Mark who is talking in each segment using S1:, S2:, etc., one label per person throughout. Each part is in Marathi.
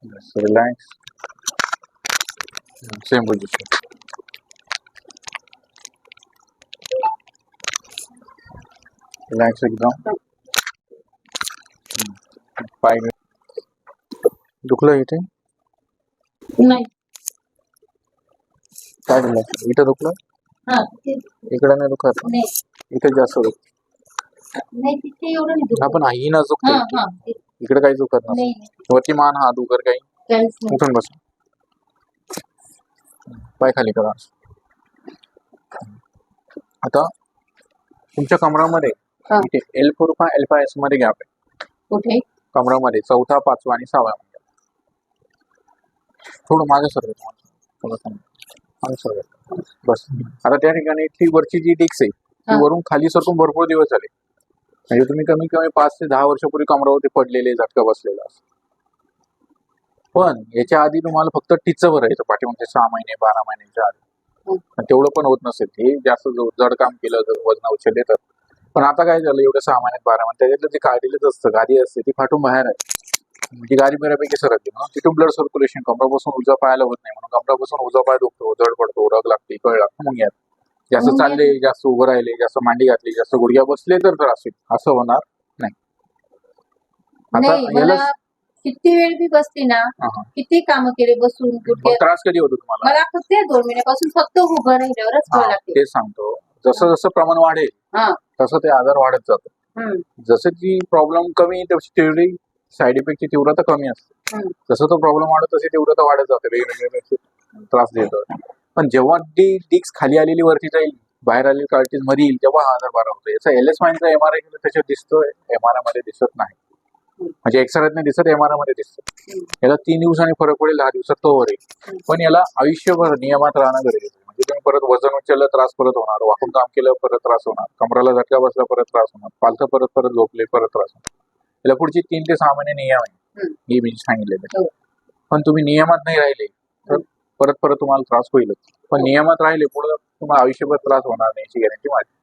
S1: Just relax. Same position. Relax एकदम. 5 minutes. दुखलं इथे?
S2: नाही.
S1: काय झालं? इथं दुखलं?
S2: हा
S1: इकडे नाही दुखत?
S2: नाही
S1: इथे जास्त दुखत.
S2: नाही तिथे एवढं नाही दुखत.
S1: आपण ही ना दुखते.
S2: हा
S1: इकडे काही दुखत नाही.
S2: नाही
S1: वरती मान हात उगर काही
S2: काहीच नाही.
S1: उठून बस. पाय खाली करा. आता तुमच्या कमरामध्ये
S2: हा.
S1: इथे L4 का L5S मध्ये गॅप आहे.
S2: कुठे?
S1: कमरामध्ये 4था, 5वा आणि 6वा मध्ये. थोडं मागे सरक. थोडं मागे सरक. बस. आता त्या ठिकाणी ती वरची जी डिस्क आहे ती
S2: हा.
S1: वरून खाली सरकून भरपूर दिवस झाले. म्हणजे तुम्ही कमी कमी 5 ते 10 वर्षापूर्वी कमरावरती पडलेले झटका बसलेला असतो. पण याच्या आधी तुम्हाला फक्त टिचं भरायचं पाठीमागचे 6 महिने 12 महिन्याच्या आधी. पण तेवढं पण होत नसेल. हे जास्त जड काम केलं तर वजन उचलले तर. पण आता काय झालं एवढं 6 महिन्यात 12 महिन्यात त्याच्यातलं जे काढलेलंच असतं गादी असते ती फाटून बाहेर आहे. ती गादी बऱ्यापैकी सरकते ना तिथून ब्लड सर्क्युलेशन कमरापासून उजवा पायाला होत नाही म्हणून कमरापासून उजवा पाय दुखतो जड पडतो रग लागते कळ लागतो मग यात जास्त चालले जास्त उभं राहिले जास्त मांडी घातली जास्त गुडघ्या बसले तर त्रास होईल असं होणार नाही. आता
S2: नाही
S1: याला
S2: मला किती वेळ बी बसली ना किती काम केले बसून गुडघे
S1: त्रास कधी होतो तुम्हाला?
S2: मला फक्त 2 महिन्यापासून फक्त उभं राहिल्यावरच कळ लागते.
S1: ते सांगतो जसं जसं प्रमाण वाढेल तसं ते आजार वाढत जातो. जसं ती प्रॉब्लेम कमी तशी तेवढी साईड इफेक्टची तीव्रता कमी असते. जसं तो प्रॉब्लेम वाढत तशी तीव्रता वाढत जाते वेगवेगळे त्रास देतो. पण जेव्हा ती डिस्क खाली आलेली वरती जाईल बाहेर आलेली कार्टिज मध्ये येईल तेव्हा हा आजार बरा होतो. याचा LS माइनचा MRI केला त्याच्यात दिसतोय MRI मध्ये दिसत नाही. म्हणजे एक्सरेत नाही दिसत MRI मध्ये दिसत. याला 3 दिवसांनी फरक पडेल 10 दिवसात तो होईल. पण याला आयुष्यभर नियमात राहणं गरजेचं आहे. म्हणजे तुम्ही परत वजन उचललं त्रास परत होणार वाकून काम केलं परत त्रास होणार कमराला झटका बसला परत त्रास होणार पालथं परत परत झोपले परत त्रास होणार. याला पुढची 3 ते 6 महिने नियम आहे हे मी सांगितलेलं. पण तुम्ही नियमात नाही राहिले तर परत परत तुम्हाला त्रास होईलच. पण नियमात राहिले पुढे तुम्हाला आयुष्यभर त्रास होणार नाही याची गॅरंटी माझी.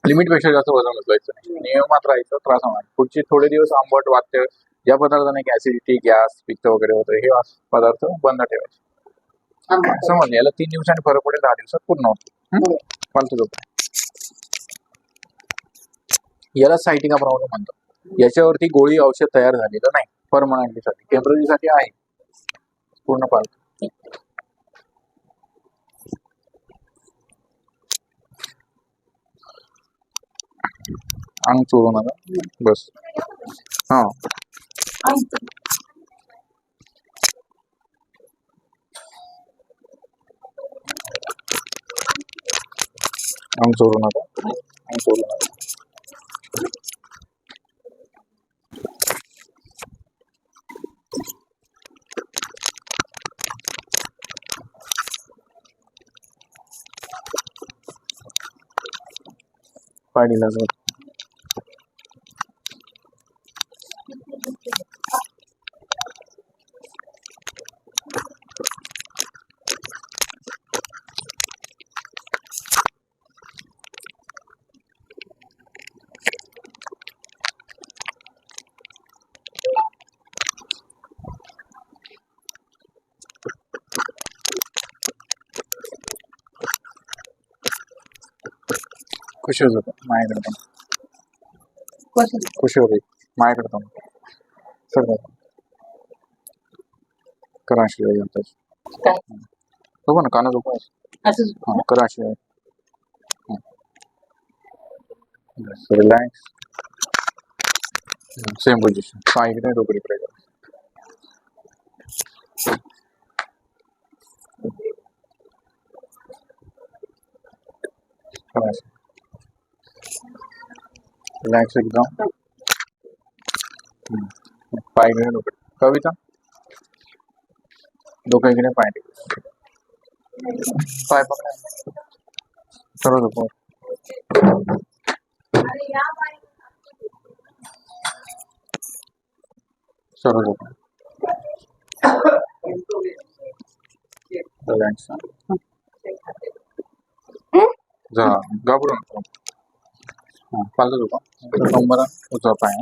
S1: लिमिट पेक्षा जास्त वजन उचलायचं नाही नियमात राहायचं त्रास होणार. पुढचे थोडे दिवस आंबट वाटते ज्या पदार्थाने ऍसिडिटी गॅस पित्त वगैरे होतं हे पदार्थ बंद ठेवायचे. समज याला 3 दिवसांनी फरक पडेल 10 दिवसात पूर्ण होतो. फालतू झोप. याला सायटिका प्रॉब्लेम म्हणतात. याच्यावरती गोळी औषध तयार झालेलं नाही परमनंटली साठी टेम्पररी साठी आहे पूर्ण पालत. अंग चोरू नका बस. हा अंग चोरू नका अंग चोरू नका. पाडीला जात खुशी होत माझ्याकडे खुशी होते माझ्याकडे पण सर करा शिवाय बघू ना काना झोपा करा शिवाय रिलॅक्स सेम पोझिशन पाय इकडे डोकं इकडे करा रिलॅक्स एकदम. पाय इकडे डोकं कविता डोकं इकडे पाय पाय पकडा सर्व झोप सर्व झोप रिलॅक्स जा घाबरू नको. फालतू झोपा कंबर उजवा पाय